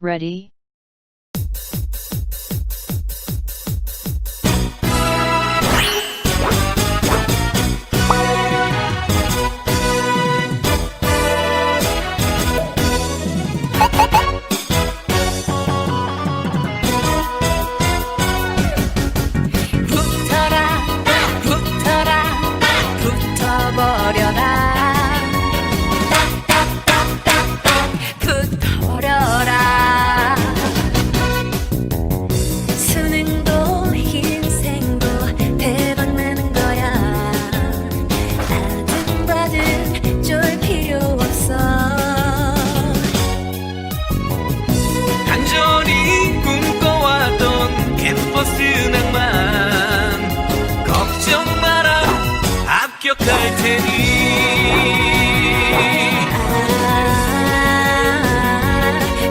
Ready? 붙어라 붙어라 붙어버려라 붙어버려라 수능도 인생도 대박나는 거야 아등바등 쫄 필요 없어 간절히 꿈꿔왔던 캠퍼스 낭만 걱정 마라 합격할 테니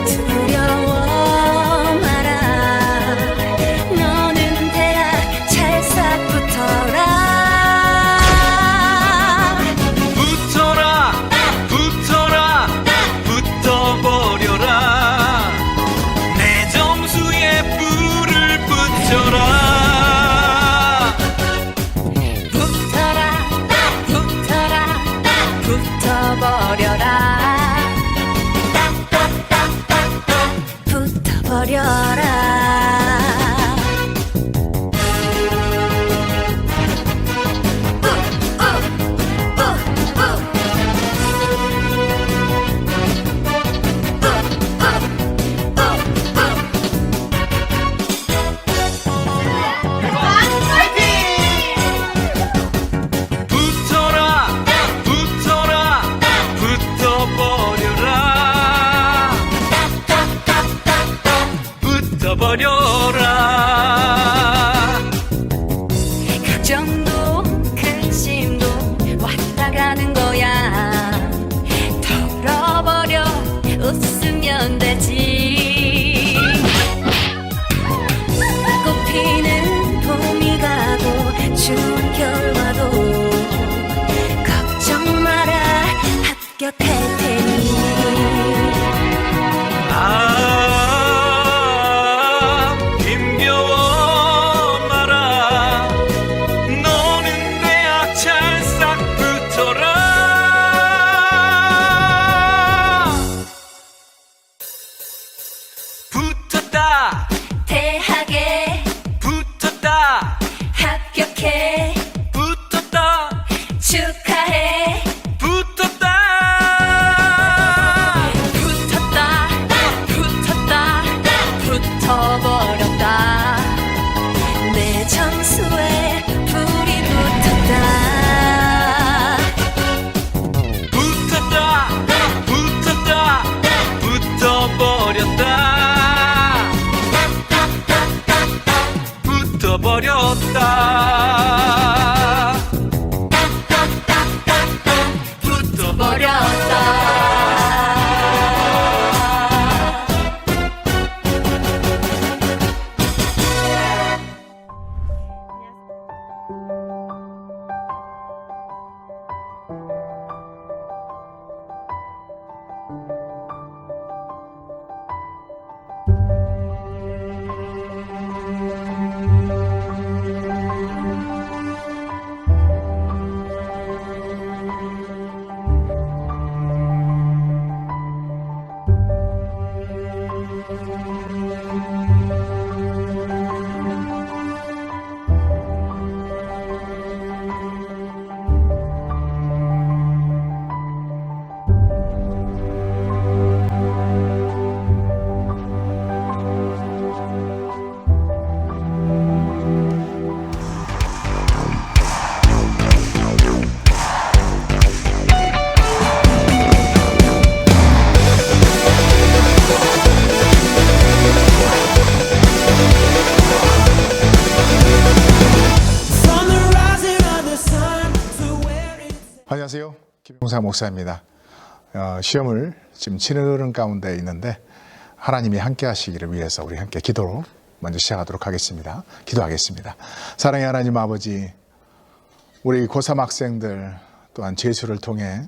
두려워 마라 너는 대학 찰싹 붙어라 붙어라 붙어라 붙어버려라 내 점수에 불을 붙여라 붙어라 붙어라 붙어버려라 붙어버려라 붙어라 붙어라 붙어버려라 붙어버려라 걱정도 근심도 왔다 가는 거야 털어버려 웃으면 되지 꽃피는 봄이 가고 추운 겨울와도 걱정 마라 합격할 테니 힘겨워 마라 너는 대학 찰싹 붙어라 붙었다 대학에 붙었다 합격해 붙었다 축하해 붙었다 붙었다 붙었다 붙어버렸다 내 점수에 불이 붙었다 붙었다 붙었다 붙어버렸다 붙어버렸다 붙어버렸다 안녕하세요. 김용사 목사입니다. 시험을 지금 치르는 가운데 있는데 하나님이 함께 하시기를 위해서 우리 함께 기도로 먼저 시작하도록 하겠습니다. 기도하겠습니다. 사랑의 하나님 아버지, 우리 고3 학생들 또한 재수를 통해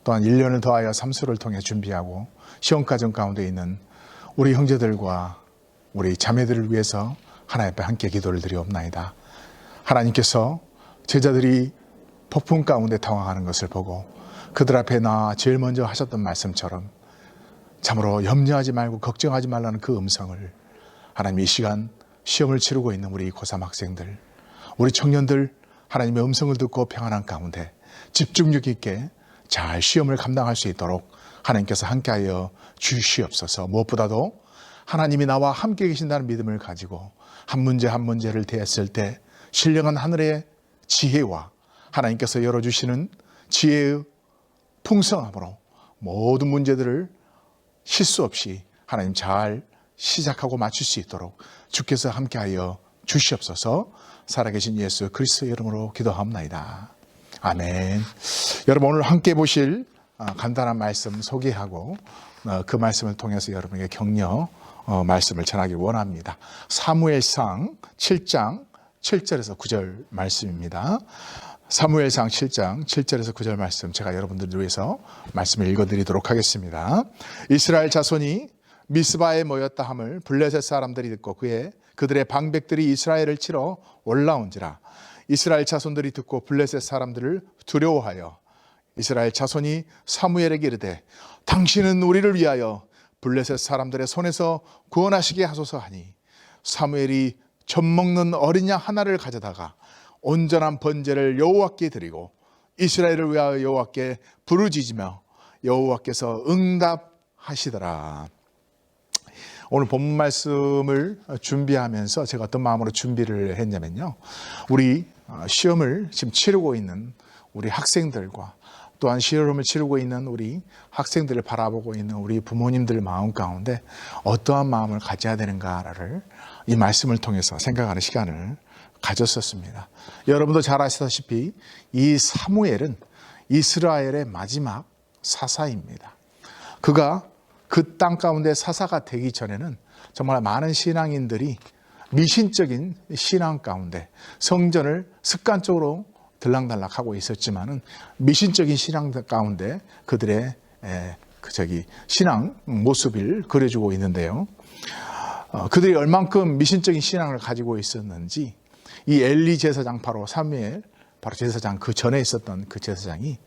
또한 1년을 더하여 삼수를 통해 준비하고 시험과정 가운데 있는 우리 형제들과 우리 자매들을 위해서 하나님 앞에 함께 기도를 드리옵나이다. 하나님께서 제자들이 폭풍 가운데 당황하는 것을 보고 그들 앞에 나 제일 먼저 하셨던 말씀처럼 참으로 염려하지 말고 걱정하지 말라는 그 음성을 하나님 이 시간 시험을 치르고 있는 우리 고3 학생들, 우리 청년들 하나님의 음성을 듣고 평안한 가운데 집중력 있게 잘 시험을 감당할 수 있도록 하나님께서 함께하여 주시옵소서. 무엇보다도 하나님이 나와 함께 계신다는 믿음을 가지고 한 문제 한 문제를 대했을 때 신령한 하늘의 지혜와 하나님께서 열어주시는 지혜의 풍성함으로 모든 문제들을 실수 없이 하나님 잘 시작하고 마칠 수 있도록 주께서 함께하여 주시옵소서. 살아계신 예수 그리스도의 이름으로 기도합나이다. 아멘. 여러분 오늘 함께 보실 간단한 말씀 소개하고 그 말씀을 통해서 여러분에게 격려 말씀을 전하기 원합니다. 사무엘상 7장 7절에서 9절 말씀입니다. 사무엘상 7장 7절에서 9절 말씀 제가 여러분들을 위해서 말씀을 읽어드리도록 하겠습니다. 이스라엘 자손이 미스바에 모였다 함을 블레셋 사람들이 듣고 그들의 방백들이 이스라엘을 치러 올라온지라. 이스라엘 자손들이 듣고 블레셋 사람들을 두려워하여 이스라엘 자손이 사무엘에게 이르되 당신은 우리를 위하여 블레셋 사람들의 손에서 구원하시게 하소서 하니 사무엘이 젖먹는 어린 양 하나를 가져다가 온전한 번제를 여호와께 드리고 이스라엘을 위하여 여호와께 부르짖으며 여호와께서 응답하시더라. 오늘 본문 말씀을 준비하면서 제가 어떤 마음으로 준비를 했냐면요, 우리 시험을 지금 치르고 있는 우리 학생들과 또한 시험을 치르고 있는 우리 학생들을 바라보고 있는 우리 부모님들 마음 가운데 어떠한 마음을 가져야 되는가를 이 말씀을 통해서 생각하는 시간을 가졌었습니다. 여러분도 잘 아시다시피 이 사무엘은 이스라엘의 마지막 사사입니다. 그가 그 땅 가운데 사사가 되기 전에는 정말 많은 신앙인들이 미신적인 신앙 가운데 성전을 습관적으로 들락날락하고 있었지만은 미신적인 신앙 가운데 그들의 신앙 모습을 그려주고 있는데요. 그들이 얼만큼 미신적인 신앙을 가지고 있었는지 이 엘리 제사장 바로 사무엘 바로 제사장 그 전에 있었던 그 제사장이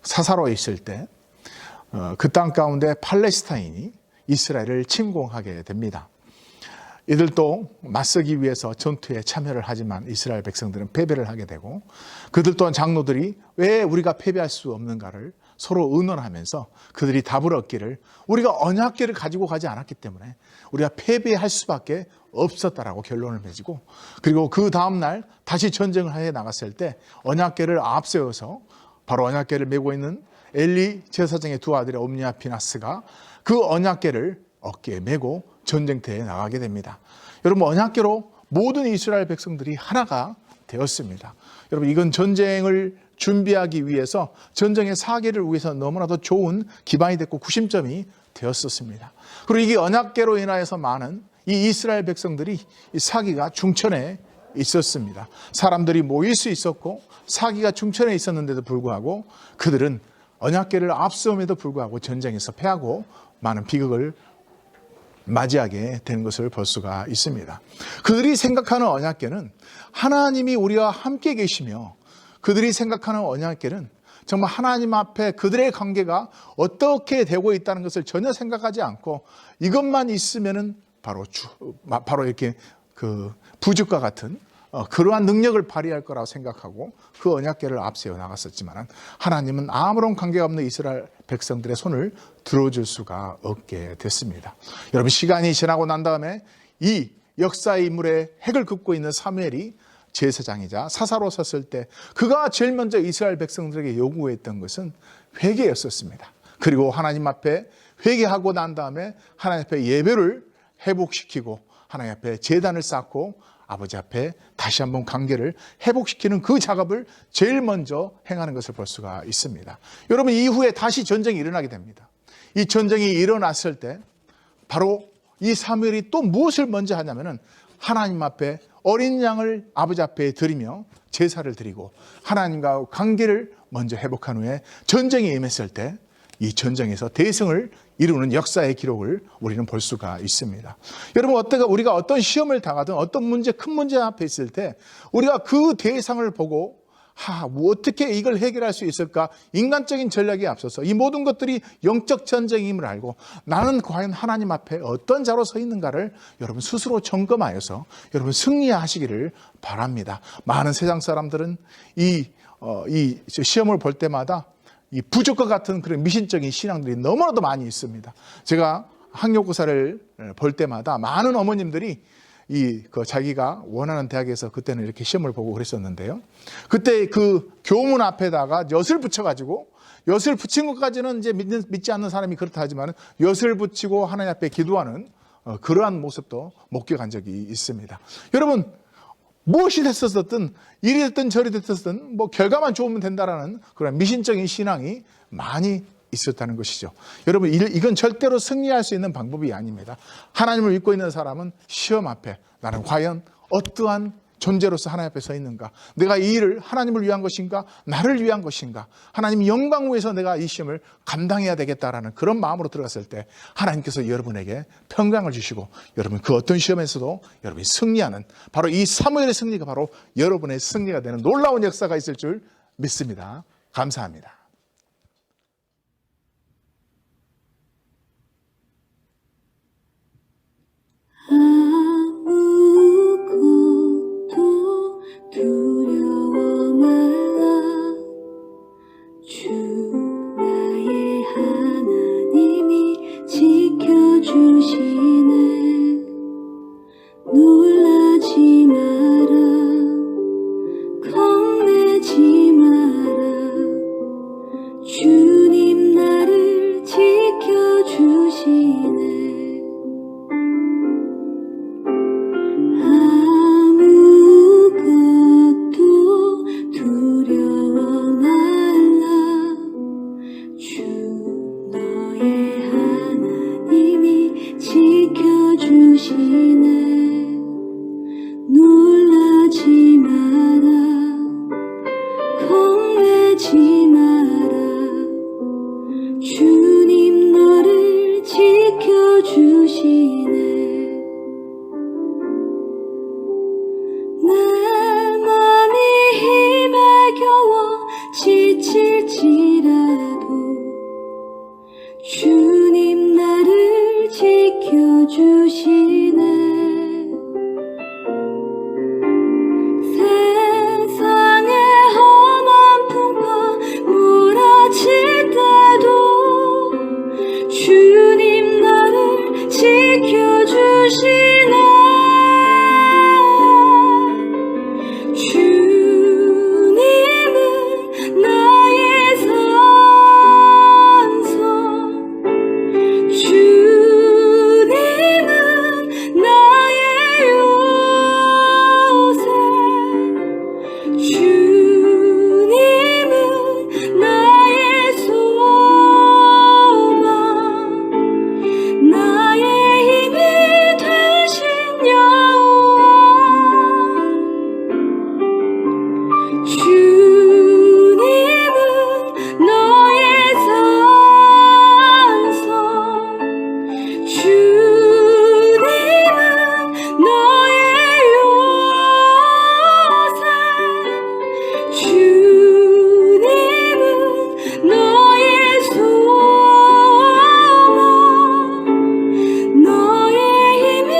사사로 있을 때 그 땅 가운데 팔레스타인이 이스라엘을 침공하게 됩니다. 이들도 맞서기 위해서 전투에 참여를 하지만 이스라엘 백성들은 패배를 하게 되고 그들 또한 장로들이 왜 우리가 패배할 수 없는가를 서로 의논하면서 그들이 답을 얻기를 우리가 언약궤를 가지고 가지 않았기 때문에 우리가 패배할 수밖에 없었다라고 결론을 맺고 그리고 그 다음날 다시 전쟁을 해 나갔을 때 언약궤를 앞세워서 바로 언약궤를 메고 있는 엘리 제사장의 두 아들의 옴니와 비나스가 그 언약궤를 어깨에 메고 전쟁터에 나가게 됩니다. 여러분 언약궤로 모든 이스라엘 백성들이 하나가 되었습니다. 여러분 이건 전쟁을 준비하기 위해서 전쟁의 사기를 위해서 너무나도 좋은 기반이 됐고 구심점이 되었었습니다. 그리고 이게 언약궤로 인하여서 많은 이 이스라엘 백성들이 이 사기가 중천에 있었습니다. 사람들이 모일 수 있었고 사기가 중천에 있었는데도 불구하고 그들은 언약궤를 앞세움에도 불구하고 전쟁에서 패하고 많은 비극을 맞이하게 된 것을 볼 수가 있습니다. 그들이 생각하는 언약궤는 하나님이 우리와 함께 계시며 그들이 생각하는 언약궤는 정말 하나님 앞에 그들의 관계가 어떻게 되고 있다는 것을 전혀 생각하지 않고 이것만 있으면은 바로 이렇게 그 부죽과 같은 그러한 능력을 발휘할 거라고 생각하고 그 언약궤를 앞세워 나갔었지만 하나님은 아무런 관계가 없는 이스라엘 백성들의 손을 들어줄 수가 없게 됐습니다. 여러분 시간이 지나고 난 다음에 이 역사의 인물의 핵을 긋고 있는 사무엘이 제사장이자 사사로 섰을 때 그가 제일 먼저 이스라엘 백성들에게 요구했던 것은 회개였었습니다. 그리고 하나님 앞에 회개하고 난 다음에 하나님 앞에 예배를 회복시키고 하나님 앞에 제단을 쌓고 아버지 앞에 다시 한번 관계를 회복시키는 그 작업을 제일 먼저 행하는 것을 볼 수가 있습니다. 여러분 이후에 다시 전쟁이 일어나게 됩니다. 이 전쟁이 일어났을 때 바로 이 사무엘이 또 무엇을 먼저 하냐면은 하나님 앞에 어린 양을 아버지 앞에 드리며 제사를 드리고 하나님과 관계를 먼저 회복한 후에 전쟁이 임했을 때 이 전쟁에서 대승을 이루는 역사의 기록을 우리는 볼 수가 있습니다. 여러분, 우리가 어떤 시험을 당하든 어떤 큰 문제 앞에 있을 때 우리가 그 대상을 보고 뭐 어떻게 이걸 해결할 수 있을까? 인간적인 전략에 앞서서 이 모든 것들이 영적 전쟁임을 알고 나는 과연 하나님 앞에 어떤 자로 서 있는가를 여러분 스스로 점검하여서 여러분 승리하시기를 바랍니다. 많은 세상 사람들은 이 시험을 볼 때마다 이 부족과 같은 그런 미신적인 신앙들이 너무나도 많이 있습니다. 제가 학력고사를 볼 때마다 많은 어머님들이 자기가 원하는 대학에서 그때는 이렇게 시험을 보고 그랬었는데요. 그때 그 교문 앞에다가 엿을 붙여가지고, 엿을 붙인 것까지는 이제 믿지 않는 사람이 그렇다 하지만 엿을 붙이고 하나님 앞에 기도하는 그러한 모습도 목격한 적이 있습니다. 여러분, 무엇이 됐었든 이리 됐든 저리 됐든 뭐 결과만 좋으면 된다라는 그런 미신적인 신앙이 많이 있었다는 것이죠. 여러분, 이건 절대로 승리할 수 있는 방법이 아닙니다. 하나님을 믿고 있는 사람은 시험 앞에 나는 과연 어떠한 존재로서 하나님 앞에 서 있는가? 내가 이 일을 하나님을 위한 것인가? 나를 위한 것인가? 하나님의 영광을 위해서 내가 이 시험을 감당해야 되겠다라는 그런 마음으로 들어갔을 때 하나님께서 여러분에게 평강을 주시고 여러분 그 어떤 시험에서도 여러분이 승리하는 바로 이 사무엘의 승리가 바로 여러분의 승리가 되는 놀라운 역사가 있을 줄 믿습니다. 감사합니다. 아무것도 두려워 말라. 주 나의 하나님이 지켜주시네. 놀라지 마라. 겁내지 마라. 주님 나를 지켜주시네. 아무것도 두려워 말라. 주 너의 하나님이 지켜주시네. 놀라지 마라. 겁내지 마라. 주님 너를 지켜주시네. 내 맘이 힘에 겨워 지칠지라도 주님 나를 지켜주시네. 세상의 험한 풍파 몰아칠 때도 주님 나를 지켜주시네. 주님은 나의 산성, 주님은 나의 요새, 주님은 나의 소망, 나의 힘이 되신 여호와. 주님은 너의 산성, 주님은 너의 요새, 주님은 너의 소망, 너의 힘이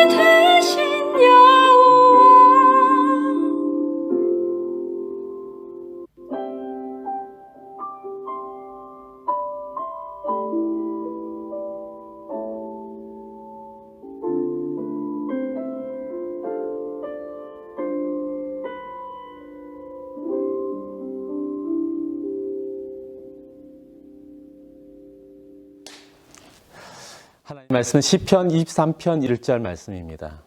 되신 여호와. 하나님 말씀은 시편 23편 1절 말씀입니다.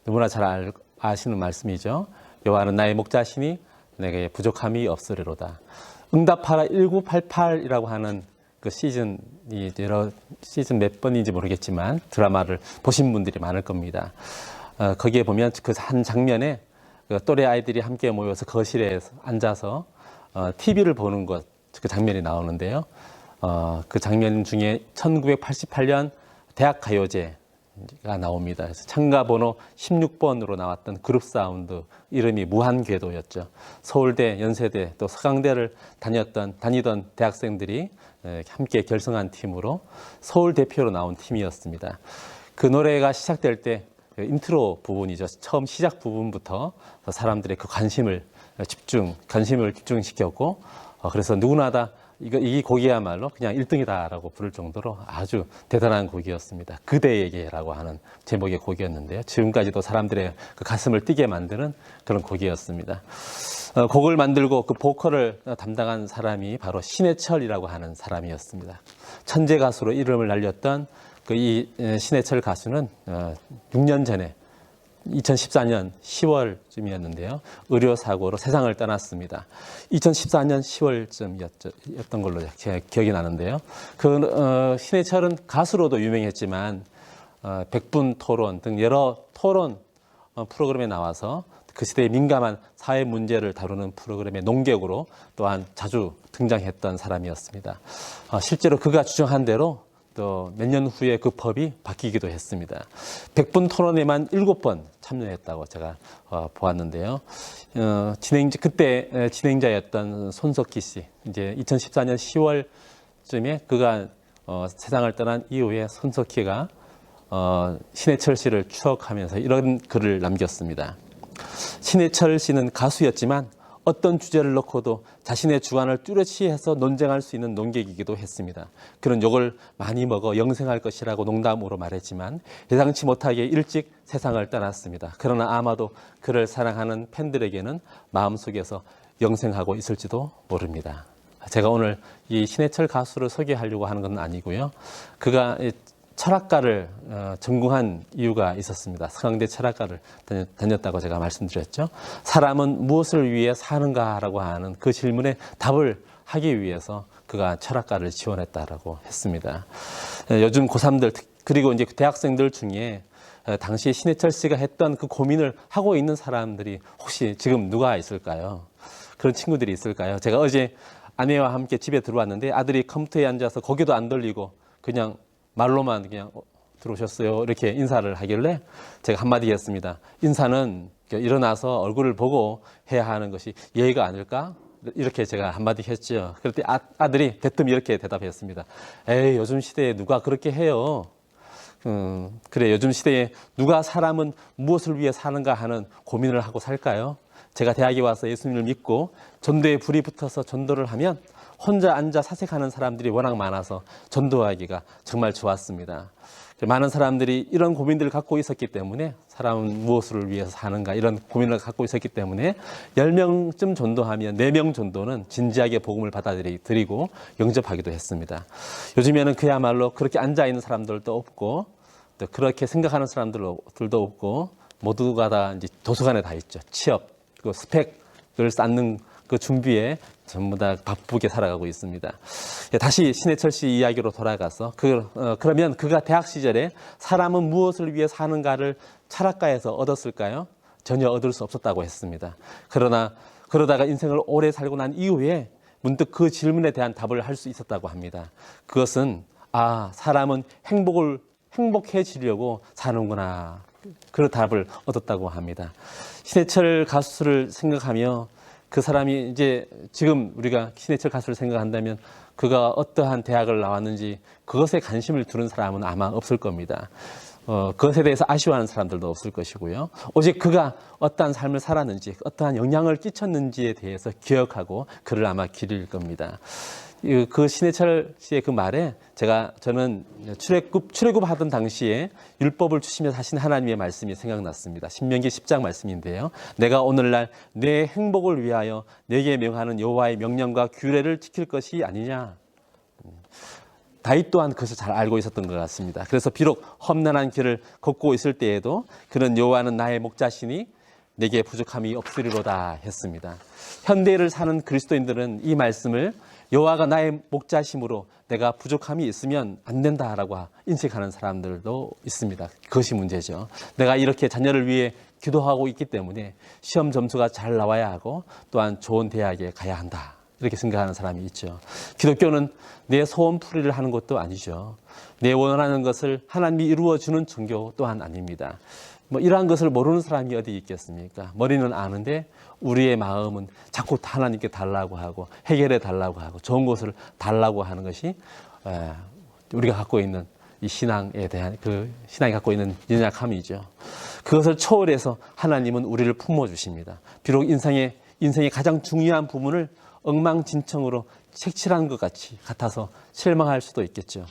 누구나 잘 아시는 말씀이죠. 여호와는 나의 목자시니 내게 부족함이 없으리로다. 응답하라 1988이라고 하는 그 시즌이 여러 시즌 몇 번인지 모르겠지만 드라마를 보신 분들이 많을 겁니다. 거기에 보면 그 한 장면에 그 또래 아이들이 함께 모여서 거실에 앉아서 TV를 보는 것, 그 장면이 나오는데요. 그 장면 중에 1988년 대학가요제가 나옵니다. 그래서 참가 번호 16번으로 나왔던 그룹 사운드, 이름이 무한궤도였죠. 서울대, 연세대, 또 서강대를 다니던 대학생들이 함께 결성한 팀으로 서울 대표로 나온 팀이었습니다. 그 노래가 시작될 때 인트로 부분이죠. 처음 시작 부분부터 사람들의 그 관심을 집중시켰고, 그래서 누구나 다 이 곡이야말로 그냥 1등이다라고 부를 정도로 아주 대단한 곡이었습니다. 그대에게라고 하는 제목의 곡이었는데요. 지금까지도 사람들의 그 가슴을 뛰게 만드는 그런 곡이었습니다. 곡을 만들고 그 보컬을 담당한 사람이 바로 신해철이라고 하는 사람이었습니다. 천재 가수로 이름을 날렸던 이 신해철 가수는 6년 전에 2014년 10월쯤이었는데요. 의료사고로 세상을 떠났습니다. 2014년 10월쯤이었던 걸로 기억이 나는데요. 신해철은 가수로도 유명했지만 백분 토론 등 여러 토론 프로그램에 나와서 그 시대의 민감한 사회 문제를 다루는 프로그램의 논객으로 또한 자주 등장했던 사람이었습니다. 실제로 그가 주장한 대로 또 몇 년 후에 그 법이 바뀌기도 했습니다. 100분 토론에만 7번 참여했다고 제가 보았는데요. 그때 진행자였던 손석희 씨, 이제 2014년 10월쯤에 그가 세상을 떠난 이후에 손석희가 신해철 씨를 추억하면서 이런 글을 남겼습니다. 신해철 씨는 가수였지만 어떤 주제를 놓고도 자신의 주관을 뚜렷이 해서 논쟁할 수 있는 논객이기도 했습니다. 그는 욕을 많이 먹어 영생할 것이라고 농담으로 말했지만 예상치 못하게 일찍 세상을 떠났습니다. 그러나 아마도 그를 사랑하는 팬들에게는 마음속에서 영생하고 있을지도 모릅니다. 제가 오늘 이 신해철 가수를 소개하려고 하는 건 아니고요. 그가 철학가를 전공한 이유가 있었습니다. 서강대 철학가를 다녔다고 제가 말씀드렸죠. 사람은 무엇을 위해 사는가라고 하는 그 질문에 답을 하기 위해서 그가 철학가를 지원했다라고 했습니다. 요즘 고3들 그리고 이제 대학생들 중에 당시 신해철 씨가 했던 그 고민을 하고 있는 사람들이 혹시 지금 누가 있을까요? 그런 친구들이 있을까요? 제가 어제 아내와 함께 집에 들어왔는데 아들이 컴퓨터에 앉아서 고개도 안 돌리고 그냥 말로만 그냥 들어오셨어요 이렇게 인사를 하길래 제가 한마디 했습니다. 인사는 일어나서 얼굴을 보고 해야 하는 것이 예의가 아닐까? 이렇게 제가 한마디 했죠. 그럴 때 아들이 대뜸 이렇게 대답했습니다. 에이, 요즘 시대에 누가 그렇게 해요? 그래, 요즘 시대에 누가 사람은 무엇을 위해 사는가 하는 고민을 하고 살까요? 제가 대학에 와서 예수님을 믿고 전도에 불이 붙어서 전도를 하면 혼자 앉아 사색하는 사람들이 워낙 많아서 전도하기가 정말 좋았습니다. 많은 사람들이 이런 고민들을 갖고 있었기 때문에 사람은 무엇을 위해서 사는가 이런 고민을 갖고 있었기 때문에 10명쯤 전도하면 4명 정도는 진지하게 복음을 받아들이고 영접하기도 했습니다. 요즘에는 그야말로 그렇게 앉아있는 사람들도 없고 또 그렇게 생각하는 사람들도 없고 모두가 다 이제 도서관에 다 있죠. 취업, 그 스펙을 쌓는 그 준비에 전부 다 바쁘게 살아가고 있습니다. 다시 신해철 씨 이야기로 돌아가서 그러면 그가 대학 시절에 사람은 무엇을 위해 사는가를 철학가에서 얻었을까요? 전혀 얻을 수 없었다고 했습니다. 그러다가 인생을 오래 살고 난 이후에 문득 그 질문에 대한 답을 할 수 있었다고 합니다. 그것은 사람은 행복해지려고 사는구나. 그 답을 얻었다고 합니다. 신해철 가수를 생각하며 그 사람이 이제 지금 우리가 신해철 가수를 생각한다면 그가 어떠한 대학을 나왔는지 그것에 관심을 두는 사람은 아마 없을 겁니다. 그것에 대해서 아쉬워하는 사람들도 없을 것이고요. 오직 그가 어떠한 삶을 살았는지 어떠한 영향을 끼쳤는지에 대해서 기억하고 그를 아마 기릴 겁니다. 그 신해철 씨의 그 말에 저는 출애굽 하던 당시에 율법을 주시면서 하신 하나님의 말씀이 생각났습니다. 신명기 10장 말씀인데요. 내가 오늘날 내 행복을 위하여 내게 명하는 여호와의 명령과 규례를 지킬 것이 아니냐. 다윗 또한 그것을 잘 알고 있었던 것 같습니다. 그래서 비록 험난한 길을 걷고 있을 때에도 그는 여호와는 나의 목자시니 내게 부족함이 없으리로다 했습니다. 현대를 사는 그리스도인들은 이 말씀을 여호와가 나의 목자심으로 내가 부족함이 있으면 안 된다라고 인식하는 사람들도 있습니다. 그것이 문제죠. 내가 이렇게 자녀를 위해 기도하고 있기 때문에 시험 점수가 잘 나와야 하고 또한 좋은 대학에 가야 한다. 이렇게 생각하는 사람이 있죠. 기독교는 내 소원풀이를 하는 것도 아니죠. 내 원하는 것을 하나님이 이루어주는 종교 또한 아닙니다. 뭐 이러한 것을 모르는 사람이 어디 있겠습니까? 머리는 아는데 우리의 마음은 자꾸 하나님께 달라고 하고 해결해 달라고 하고 좋은 것을 달라고 하는 것이 우리가 갖고 있는 이 신앙에 대한 신앙이 갖고 있는 연약함이죠. 그것을 초월해서 하나님은 우리를 품어주십니다. 비록 인생의 가장 중요한 부분을 엉망진창으로 색칠한 것 같아서 실망할 수도 있겠죠.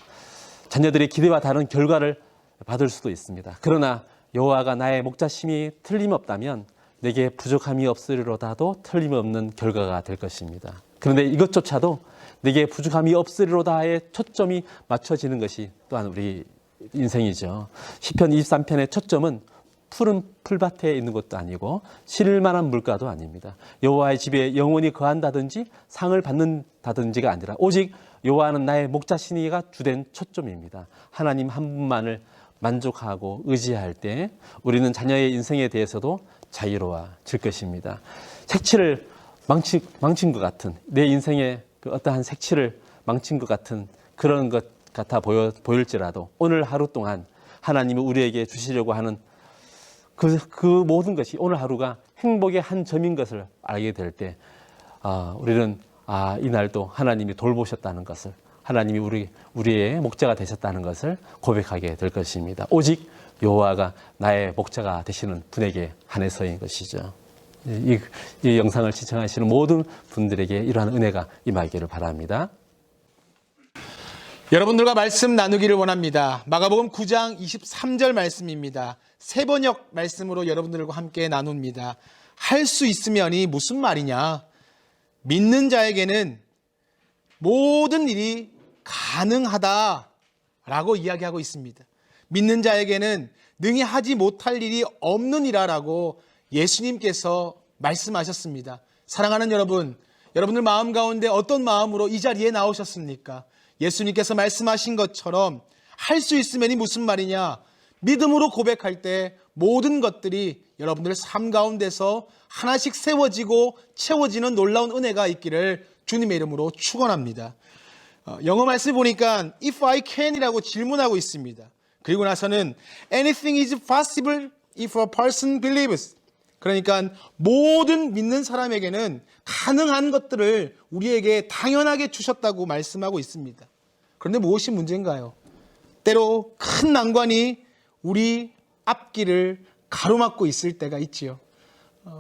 자녀들의 기대와 다른 결과를 받을 수도 있습니다. 그러나 여호와가 나의 목자심이 틀림없다면 내게 부족함이 없으리로다도 틀림없는 결과가 될 것입니다. 그런데 이것조차도 내게 부족함이 없으리로다의 초점이 맞춰지는 것이 또한 우리 인생이죠. 시편 23편의 초점은 푸른 풀밭에 있는 것도 아니고 실만한 물가도 아닙니다. 여호와의 집에 영원히 거한다든지 상을 받는다든지가 아니라 오직 여호와는 나의 목자시니가 주된 초점입니다. 하나님 한 분만을 만족하고 의지할 때 우리는 자녀의 인생에 대해서도 자유로워질 것입니다. 색칠을 망친 것 같은 내 인생의 어떠한 색칠을 망친 것 같은 그런 것 같아 보일지라도 오늘 하루 동안 하나님이 우리에게 주시려고 하는 그 모든 것이 오늘 하루가 행복의 한 점인 것을 알게 될 때 우리는 이날도 하나님이 돌보셨다는 것을 하나님이 우리의 목자가 되셨다는 것을 고백하게 될 것입니다. 오직 여호와가 나의 목자가 되시는 분에게 한해서인 것이죠. 이 영상을 시청하시는 모든 분들에게 이러한 은혜가 임하기를 바랍니다. 여러분들과 말씀 나누기를 원합니다. 마가복음 9장 23절 말씀입니다. 세 번역 말씀으로 여러분들과 함께 나눕니다. 할 수 있으면이 무슨 말이냐? 믿는 자에게는 모든 일이 가능하다라고 이야기하고 있습니다. 믿는 자에게는 능히 하지 못할 일이 없느니라라고 예수님께서 말씀하셨습니다. 사랑하는 여러분, 여러분들 마음 가운데 어떤 마음으로 이 자리에 나오셨습니까? 예수님께서 말씀하신 것처럼 할 수 있으면이 무슨 말이냐? 믿음으로 고백할 때 모든 것들이 여러분들 삶 가운데서 하나씩 세워지고 채워지는 놀라운 은혜가 있기를 주님의 이름으로 축원합니다. 영어 말씀 보니까 if I can이라고 질문하고 있습니다. 그리고 나서는 anything is possible if a person believes. 그러니까 모든 믿는 사람에게는 가능한 것들을 우리에게 당연하게 주셨다고 말씀하고 있습니다. 그런데 무엇이 문제인가요? 때로 큰 난관이 우리 앞길을 가로막고 있을 때가 있지요.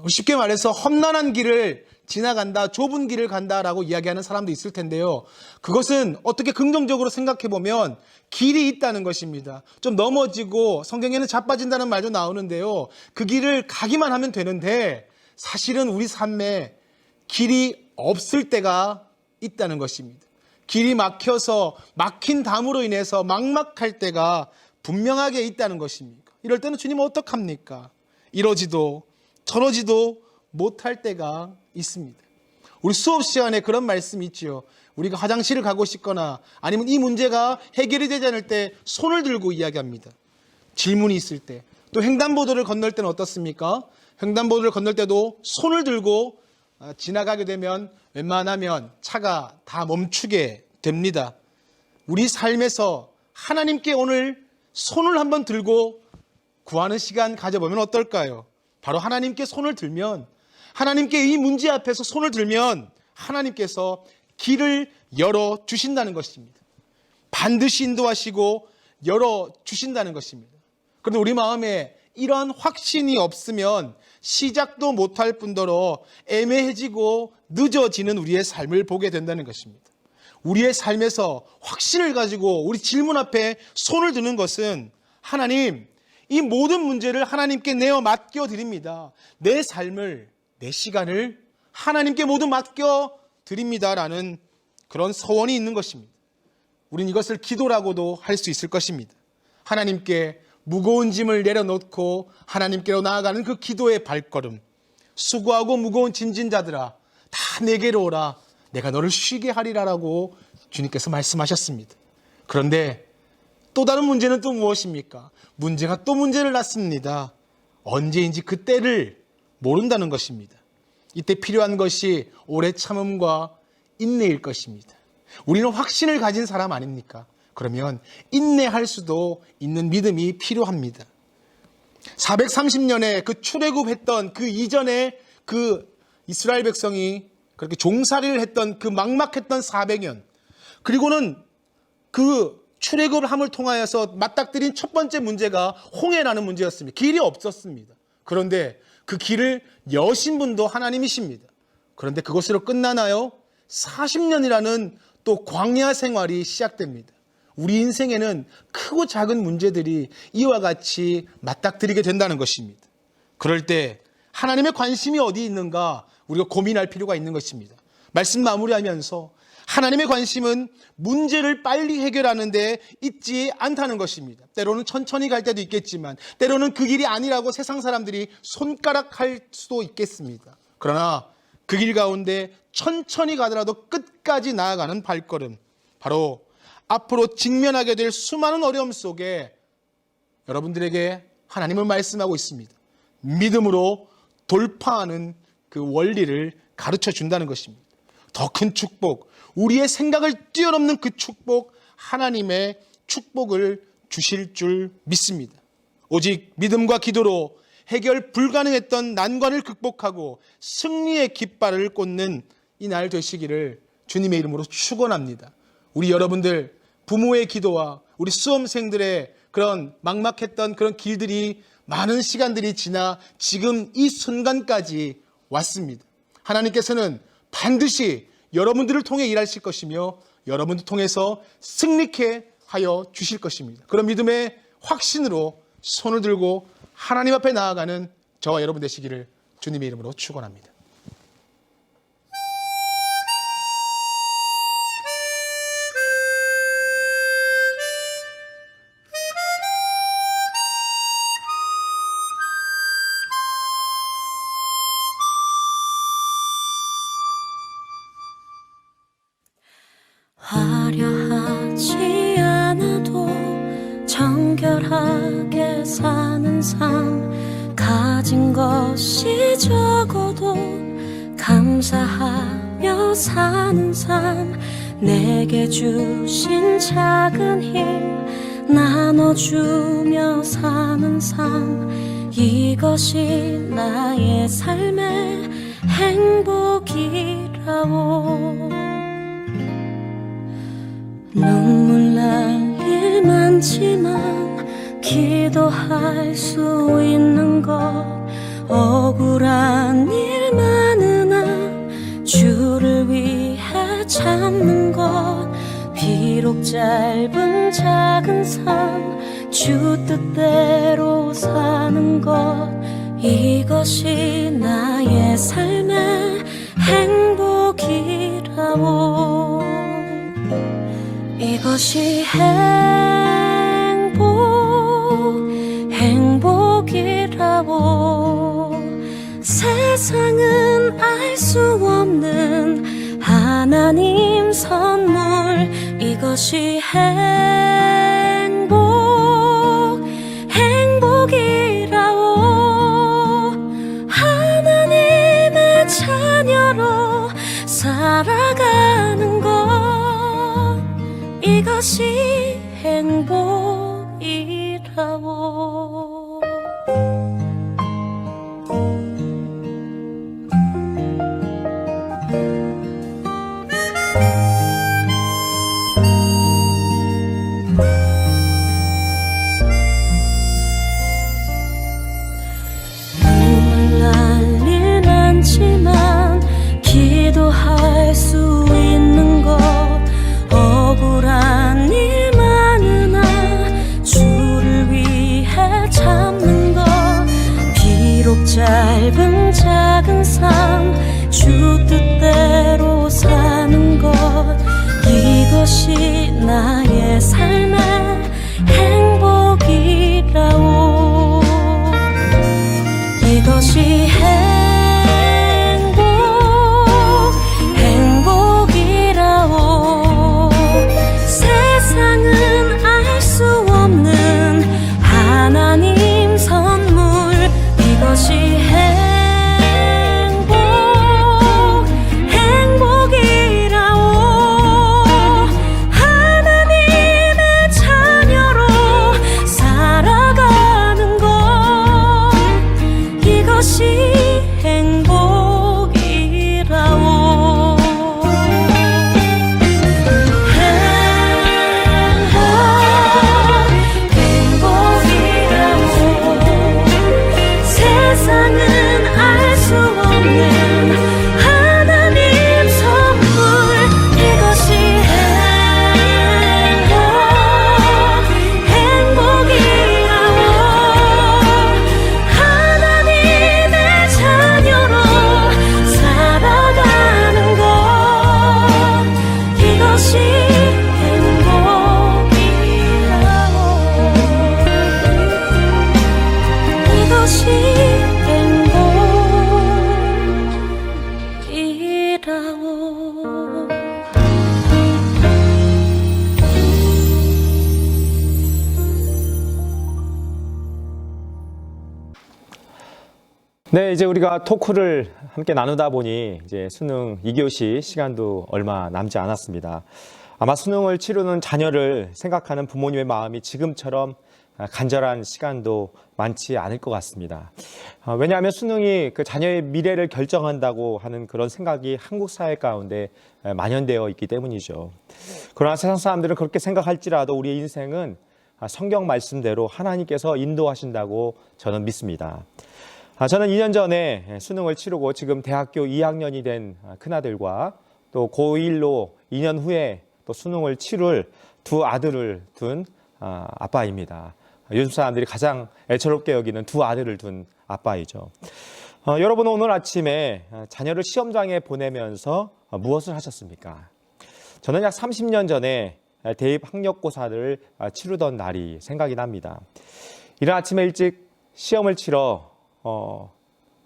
쉽게 말해서 험난한 길을 지나간다, 좁은 길을 간다라고 이야기하는 사람도 있을 텐데요. 그것은 어떻게 긍정적으로 생각해 보면 길이 있다는 것입니다. 좀 넘어지고 성경에는 자빠진다는 말도 나오는데요. 그 길을 가기만 하면 되는데 사실은 우리 삶에 길이 없을 때가 있다는 것입니다. 길이 막혀서 막힌 담으로 인해서 막막할 때가 분명하게 있다는 것입니까? 이럴 때는 주님은 어떡합니까? 이러지도 저러지도 못할 때가 있습니다. 우리 수업 시간에 그런 말씀이 있지요. 우리가 화장실을 가고 싶거나 아니면 이 문제가 해결이 되지 않을 때 손을 들고 이야기합니다. 질문이 있을 때. 또 횡단보도를 건널 때는 어떻습니까? 횡단보도를 건널 때도 손을 들고 지나가게 되면 웬만하면 차가 다 멈추게 됩니다. 우리 삶에서 하나님께 오늘 손을 한번 들고 구하는 시간 가져보면 어떨까요? 바로 하나님께 손을 들면, 하나님께 이 문제 앞에서 손을 들면 하나님께서 길을 열어주신다는 것입니다. 반드시 인도하시고 열어주신다는 것입니다. 그런데 우리 마음에 이러한 확신이 없으면 시작도 못할 뿐더러 애매해지고 늦어지는 우리의 삶을 보게 된다는 것입니다. 우리의 삶에서 확신을 가지고 우리 질문 앞에 손을 드는 것은 하나님, 이 모든 문제를 하나님께 내어 맡겨드립니다. 내 삶을, 내 시간을 하나님께 모두 맡겨드립니다라는 그런 서원이 있는 것입니다. 우린 이것을 기도라고도 할 수 있을 것입니다. 하나님께 무거운 짐을 내려놓고 하나님께로 나아가는 그 기도의 발걸음. 수고하고 무거운 짐진 자들아, 다 내게로 오라. 내가 너를 쉬게 하리라라고 주님께서 말씀하셨습니다. 그런데 또 다른 문제는 또 무엇입니까? 문제가 또 문제를 낳습니다. 언제인지 그때를 모른다는 것입니다. 이때 필요한 것이 오래 참음과 인내일 것입니다. 우리는 확신을 가진 사람 아닙니까? 그러면 인내할 수도 있는 믿음이 필요합니다. 430년에 그 출애굽했던 그 이전에 그 이스라엘 백성이 그렇게 종살이를 했던 그 막막했던 400년, 그리고는 그 출애굽함을 통하여서 맞닥뜨린 첫 번째 문제가 홍해라는 문제였습니다. 길이 없었습니다. 그런데 그 길을 여신 분도 하나님이십니다. 그런데 그것으로 끝나나요? 40년이라는 또 광야 생활이 시작됩니다. 우리 인생에는 크고 작은 문제들이 이와 같이 맞닥뜨리게 된다는 것입니다. 그럴 때 하나님의 관심이 어디 있는가 우리가 고민할 필요가 있는 것입니다. 말씀 마무리하면서 하나님의 관심은 문제를 빨리 해결하는 데 있지 않다는 것입니다. 때로는 천천히 갈 때도 있겠지만 때로는 그 길이 아니라고 세상 사람들이 손가락할 수도 있겠습니다. 그러나 그 길 가운데 천천히 가더라도 끝까지 나아가는 발걸음, 바로 앞으로 직면하게 될 수많은 어려움 속에 여러분들에게 하나님은 말씀하고 있습니다. 믿음으로 돌파하는 그 원리를 가르쳐 준다는 것입니다. 더 큰 축복, 우리의 생각을 뛰어넘는 그 축복, 하나님의 축복을 주실 줄 믿습니다. 오직 믿음과 기도로 해결 불가능했던 난관을 극복하고 승리의 깃발을 꽂는 이 날 되시기를 주님의 이름으로 축원합니다. 우리 여러분들 부모의 기도와 우리 수험생들의 그런 막막했던 그런 길들이 많은 시간들이 지나 지금 이 순간까지 왔습니다. 하나님께서는 반드시 여러분들을 통해 일하실 것이며 여러분들 통해서 승리케 하여 주실 것입니다. 그런 믿음의 확신으로 손을 들고 하나님 앞에 나아가는 저와 여러분 되시기를 주님의 이름으로 축원합니다. 화려하지 않아도 정결하게 사는 삶, 가진 것이 적어도 감사하며 사는 삶, 내게 주신 작은 힘 나눠주며 사는 삶, 이것이 나의 삶의 행복이라오. 눈물 날 일 많지만 기도할 수 있는 것, 억울한 일 많으나 주를 위해 참는 것, 비록 짧은 작은 삶 주 뜻대로 사는 것, 이것이 나의 삶의 행복이라오. 이것이 행복이라고. 세상은 알 수 없는 하나님 선물, 이것이 행복이라고. 하나님의 자녀로 살아가는 것, 이것이 행복이라고. 눈물 날 일 많지만 기도할 수 있는 것, 억울한 일 많으나 주를 위해 참는 것, 비록 짧은 작은 삶 주 뜻대로 사는 것, 이것이 나의 삶의 행복이라오. 이것이 행복이라오. 세상은 알 수 없는 하나님 선물, 이것이 행복이라오. 네, 이제 우리가 토크를 함께 나누다 보니 이제 수능 2교시 시간도 얼마 남지 않았습니다. 아마 수능을 치르는 자녀를 생각하는 부모님의 마음이 지금처럼 간절한 시간도 많지 않을 것 같습니다. 왜냐하면 수능이 그 자녀의 미래를 결정한다고 하는 그런 생각이 한국 사회 가운데 만연되어 있기 때문이죠. 그러나 세상 사람들은 그렇게 생각할지라도 우리의 인생은 성경 말씀대로 하나님께서 인도하신다고 저는 믿습니다. 저는 2년 전에 수능을 치르고 지금 대학교 2학년이 된 큰아들과 또 고1로 2년 후에 또 수능을 치룰 두 아들을 둔 아빠입니다. 요즘 사람들이 가장 애처롭게 여기는 두 아들을 둔 아빠이죠. 여러분 오늘 아침에 자녀를 시험장에 보내면서 무엇을 하셨습니까? 저는 약 30년 전에 대입 학력고사를 치르던 날이 생각이 납니다. 이른 아침에 일찍 시험을 치러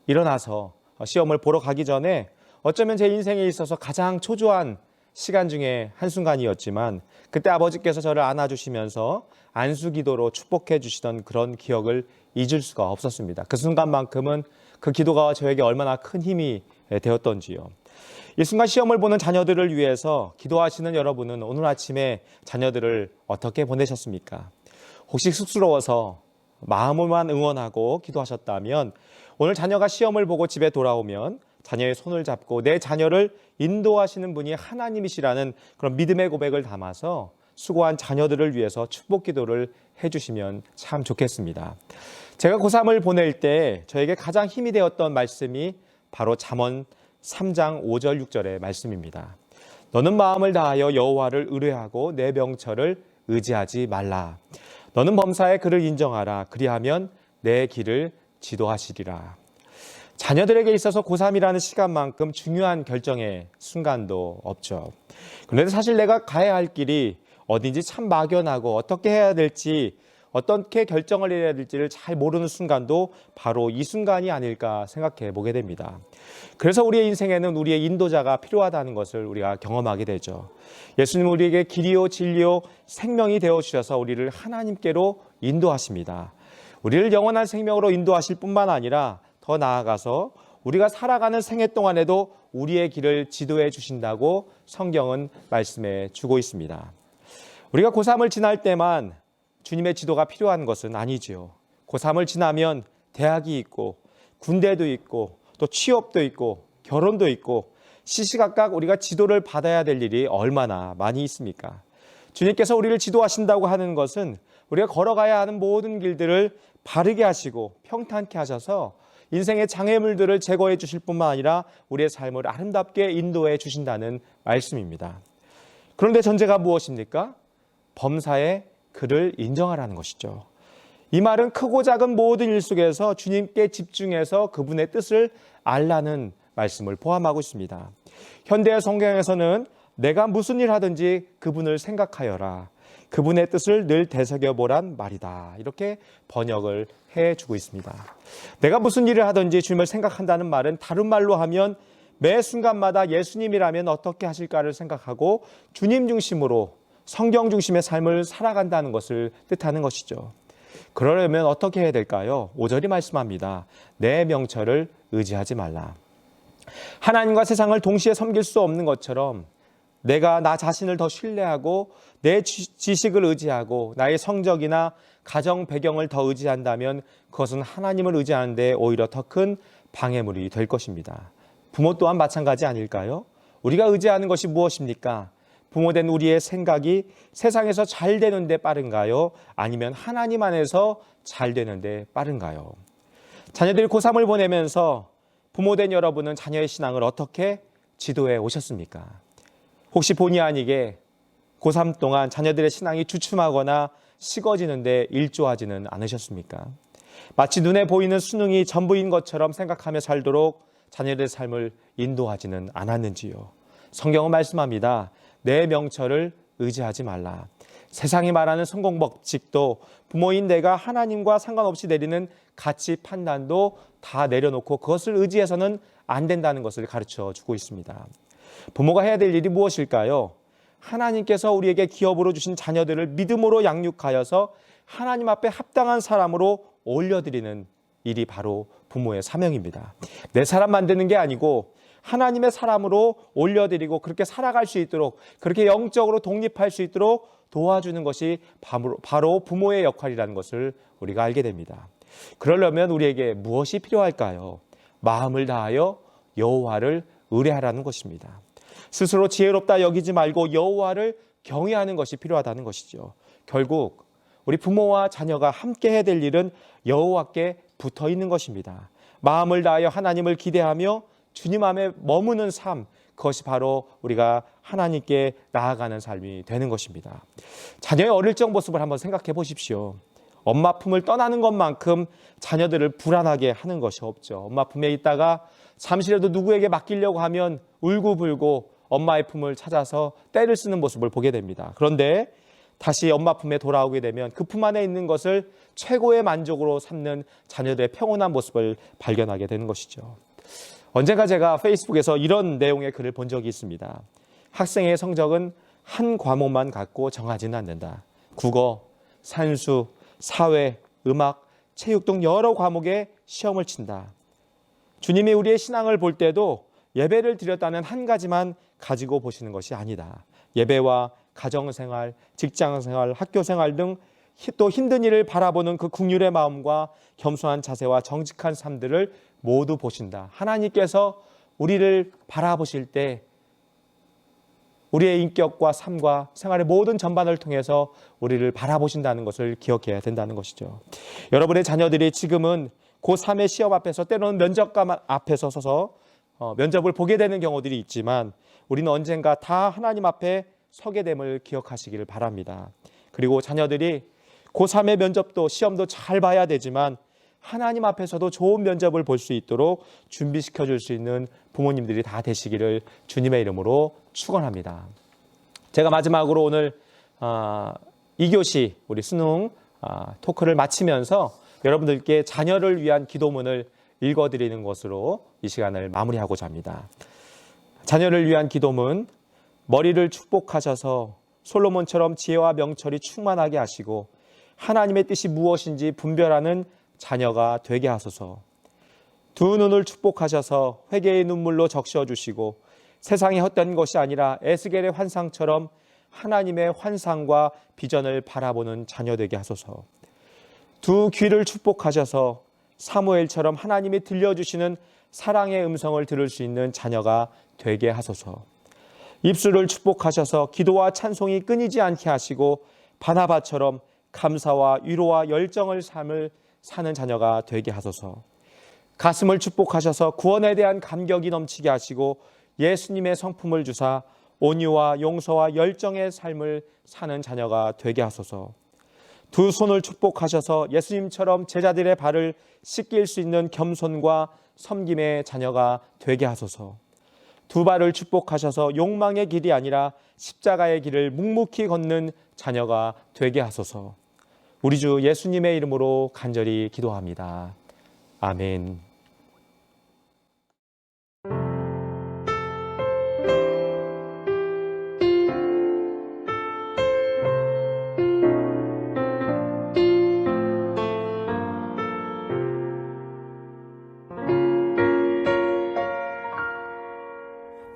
일어나서 시험을 보러 가기 전에 어쩌면 제 인생에 있어서 가장 초조한 시간 중에 한순간이었지만 그때 아버지께서 저를 안아주시면서 안수기도로 축복해 주시던 그런 기억을 잊을 수가 없었습니다. 그 순간만큼은 그 기도가 저에게 얼마나 큰 힘이 되었던지요. 이 순간 시험을 보는 자녀들을 위해서 기도하시는 여러분은 오늘 아침에 자녀들을 어떻게 보내셨습니까? 혹시 쑥스러워서 마음으로만 응원하고 기도하셨다면 오늘 자녀가 시험을 보고 집에 돌아오면 자녀의 손을 잡고 내 자녀를 인도하시는 분이 하나님이시라는 그런 믿음의 고백을 담아서 수고한 자녀들을 위해서 축복 기도를 해주시면 참 좋겠습니다. 제가 고3을 보낼 때 저에게 가장 힘이 되었던 말씀이 바로 잠언 3장 5절 6절의 말씀입니다. 너는 마음을 다하여 여호와를 의뢰하고 내 명철을 의지하지 말라. 너는 범사의 그를 인정하라. 그리하면 내 길을 지도하시리라. 자녀들에게 있어서 고3이라는 시간만큼 중요한 결정의 순간도 없죠. 그런데 사실 내가 가야 할 길이 어딘지 참 막연하고 어떻게 해야 될지 어떻게 결정을 해야 될지를 잘 모르는 순간도 바로 이 순간이 아닐까 생각해 보게 됩니다. 그래서 우리의 인생에는 우리의 인도자가 필요하다는 것을 우리가 경험하게 되죠. 예수님은 우리에게 길이요 진리요 생명이 되어주셔서 우리를 하나님께로 인도하십니다. 우리를 영원한 생명으로 인도하실 뿐만 아니라 더 나아가서 우리가 살아가는 생애 동안에도 우리의 길을 지도해 주신다고 성경은 말씀해 주고 있습니다. 우리가 고3을 지날 때만 주님의 지도가 필요한 것은 아니지요. 고3을 지나면 대학이 있고 군대도 있고 또 취업도 있고 결혼도 있고 시시각각 우리가 지도를 받아야 될 일이 얼마나 많이 있습니까? 주님께서 우리를 지도하신다고 하는 것은 우리가 걸어가야 하는 모든 길들을 바르게 하시고 평탄케 하셔서 인생의 장애물들을 제거해 주실 뿐만 아니라 우리의 삶을 아름답게 인도해 주신다는 말씀입니다. 그런데 전제가 무엇입니까? 범사에 그를 인정하라는 것이죠. 이 말은 크고 작은 모든 일 속에서 주님께 집중해서 그분의 뜻을 알라는 말씀을 포함하고 있습니다. 현대의 성경에서는 내가 무슨 일 하든지 그분을 생각하여라. 그분의 뜻을 늘 되새겨보란 말이다. 이렇게 번역을 해주고 있습니다. 내가 무슨 일을 하든지 주님을 생각한다는 말은 다른 말로 하면 매 순간마다 예수님이라면 어떻게 하실까를 생각하고 주님 중심으로 성경 중심의 삶을 살아간다는 것을 뜻하는 것이죠. 그러려면 어떻게 해야 될까요? 5절이 말씀합니다. 내 명철을 의지하지 말라. 하나님과 세상을 동시에 섬길 수 없는 것처럼 내가 나 자신을 더 신뢰하고 내 지식을 의지하고 나의 성적이나 가정 배경을 더 의지한다면 그것은 하나님을 의지하는데 오히려 더 큰 방해물이 될 것입니다. 부모 또한 마찬가지 아닐까요? 우리가 의지하는 것이 무엇입니까? 부모된 우리의 생각이 세상에서 잘 되는데 빠른가요? 아니면 하나님 안에서 잘 되는데 빠른가요? 자녀들이 고3을 보내면서 부모된 여러분은 자녀의 신앙을 어떻게 지도해 오셨습니까? 혹시 본의 아니게 고3 동안 자녀들의 신앙이 주춤하거나 식어지는데 일조하지는 않으셨습니까? 마치 눈에 보이는 수능이 전부인 것처럼 생각하며 살도록 자녀들의 삶을 인도하지는 않았는지요? 성경은 말씀합니다. 내 명철을 의지하지 말라. 세상이 말하는 성공 법칙도 부모인 내가 하나님과 상관없이 내리는 가치 판단도 다 내려놓고 그것을 의지해서는 안 된다는 것을 가르쳐 주고 있습니다. 부모가 해야 될 일이 무엇일까요? 하나님께서 우리에게 기업으로 주신 자녀들을 믿음으로 양육하여서 하나님 앞에 합당한 사람으로 올려드리는 일이 바로 부모의 사명입니다. 내 사람 만드는 게 아니고 하나님의 사람으로 올려드리고 그렇게 살아갈 수 있도록, 그렇게 영적으로 독립할 수 있도록 도와주는 것이 바로 부모의 역할이라는 것을 우리가 알게 됩니다. 그러려면 우리에게 무엇이 필요할까요? 마음을 다하여 여호와를 의뢰하라는 것입니다. 스스로 지혜롭다 여기지 말고 여호와를 경외하는 것이 필요하다는 것이죠. 결국 우리 부모와 자녀가 함께 해야 될 일은 여호와께 붙어 있는 것입니다. 마음을 다하여 하나님을 기대하며 주님 안에 머무는 삶, 그것이 바로 우리가 하나님께 나아가는 삶이 되는 것입니다. 자녀의 어릴 적 모습을 한번 생각해 보십시오. 엄마 품을 떠나는 것만큼 자녀들을 불안하게 하는 것이 없죠. 엄마 품에 있다가 잠시라도 누구에게 맡기려고 하면 울고불고 엄마의 품을 찾아서 떼를 쓰는 모습을 보게 됩니다. 그런데 다시 엄마 품에 돌아오게 되면 그 품 안에 있는 것을 최고의 만족으로 삼는 자녀들의 평온한 모습을 발견하게 되는 것이죠. 언젠가 제가 페이스북에서 이런 내용의 글을 본 적이 있습니다. 학생의 성적은 한 과목만 갖고 정하지는 않는다. 국어, 산수, 사회, 음악, 체육 등 여러 과목에 시험을 친다. 주님이 우리의 신앙을 볼 때도 예배를 드렸다는 한 가지만 가지고 보시는 것이 아니다. 예배와 가정생활, 직장생활, 학교생활 등 또 힘든 일을 바라보는 그 긍휼의 마음과 겸손한 자세와 정직한 삶들을 모두 보신다. 하나님께서 우리를 바라보실 때 우리의 인격과 삶과 생활의 모든 전반을 통해서 우리를 바라보신다는 것을 기억해야 된다는 것이죠. 여러분의 자녀들이 지금은 고3의 시험 앞에서 때로는 면접관 앞에서 서서 면접을 보게 되는 경우들이 있지만 우리는 언젠가 다 하나님 앞에 서게 됨을 기억하시기를 바랍니다. 그리고 자녀들이 고3의 면접도 시험도 잘 봐야 되지만 하나님 앞에서도 좋은 면접을 볼 수 있도록 준비시켜 줄 수 있는 부모님들이 다 되시기를 주님의 이름으로 축원합니다. 제가 마지막으로 오늘 2교시 우리 수능 토크를 마치면서 여러분들께 자녀를 위한 기도문을 읽어드리는 것으로 이 시간을 마무리하고자 합니다. 자녀를 위한 기도문, 머리를 축복하셔서 솔로몬처럼 지혜와 명철이 충만하게 하시고 하나님의 뜻이 무엇인지 분별하는 자녀가 되게 하소서. 두 눈을 축복하셔서 회개의 눈물로 적셔주시고 세상의 헛된 것이 아니라 에스겔의 환상처럼 하나님의 환상과 비전을 바라보는 자녀 되게 하소서. 두 귀를 축복하셔서 사무엘처럼 하나님이 들려주시는 사랑의 음성을 들을 수 있는 자녀가 되게 하소서. 입술을 축복하셔서 기도와 찬송이 끊이지 않게 하시고 바나바처럼 감사와 위로와 열정을 삶을 사는 자녀가 되게 하소서. 가슴을 축복하셔서 구원에 대한 감격이 넘치게 하시고 예수님의 성품을 주사 온유와 용서와 열정의 삶을 사는 자녀가 되게 하소서. 두 손을 축복하셔서 예수님처럼 제자들의 발을 씻길 수 있는 겸손과 섬김의 자녀가 되게 하소서. 두 발을 축복하셔서 욕망의 길이 아니라 십자가의 길을 묵묵히 걷는 자녀가 되게 하소서. 우리 주 예수님의 이름으로 간절히 기도합니다. 아멘.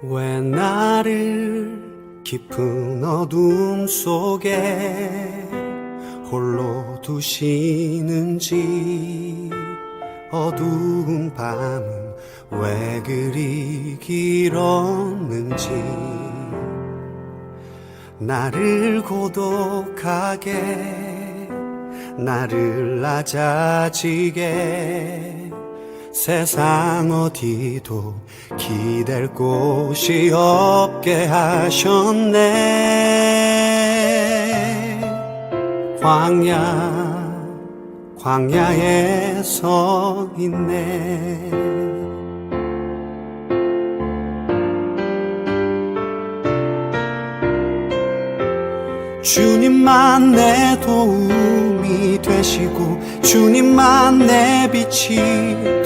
왜 나를 깊은 어둠 속에 홀로 두시는지, 어두운 밤은 왜 그리 길었는지, 나를 고독하게, 나를 낮아지게, 세상 어디도 기댈 곳이 없게 하셨네. 광야에 서 있네. 주님만 내 도움이 되시고 주님만 내 빛이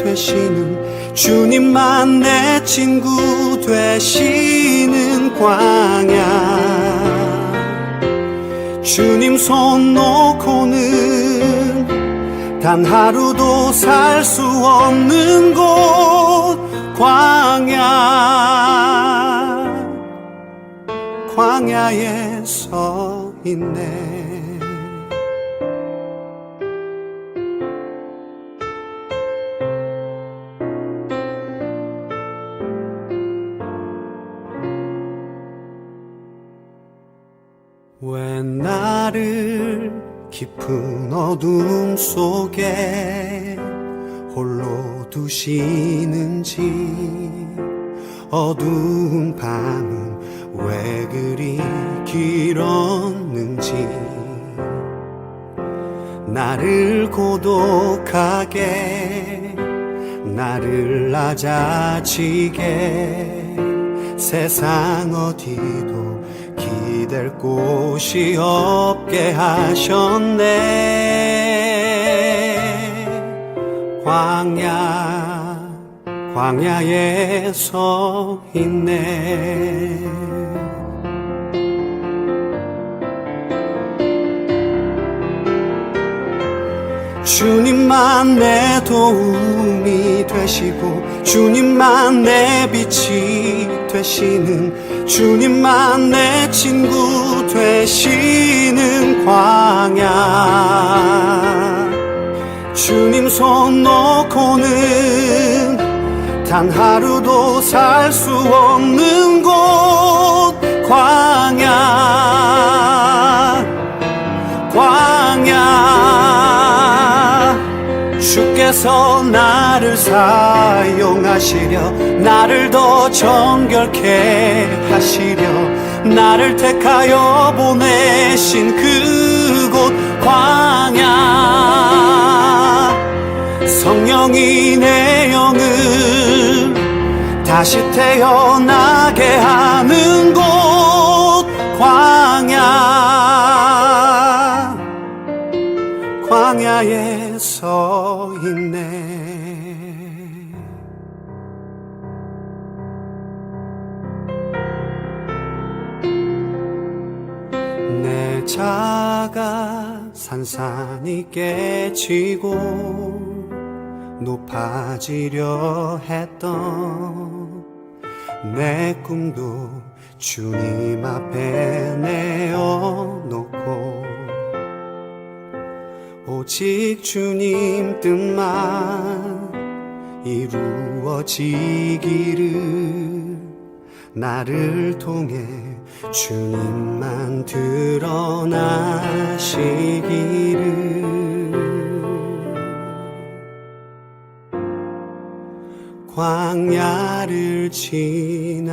되시는, 주님만 내 친구 되시는 광야. 주님 손 놓고는 단 하루도 살 수 없는 곳 광야에 서 있네. 왜 나를 깊은 어둠 속에 홀로 두시는지, 어두운 밤은 왜 그리 길었는지, 나를 고독하게, 나를 낮아지게, 세상 어디도 기댈 곳이 없게 하셨네. 광야에 서 있네. 주님만 내 도움이 되시고, 주님만 내 빛이 되시는, 주님만 내 친구 되시는 광야. 주님 손 놓고는 단 하루도 살 수 없는 곳 광야. 주께서 나를 사용하시려, 나를 더 정결케 하시려, 나를 택하여 보내신 그곳 광야. 성령이 내 영을 다시 태어나게 하는 곳 광야에 서 있네. 내 자가 산산이 깨지고 높아지려 했던 내 꿈도 주님 앞에 내어놓고, 오직 주님 뜻만 이루어지기를, 나를 통해 주님만 드러나시기를. 광야를 지나며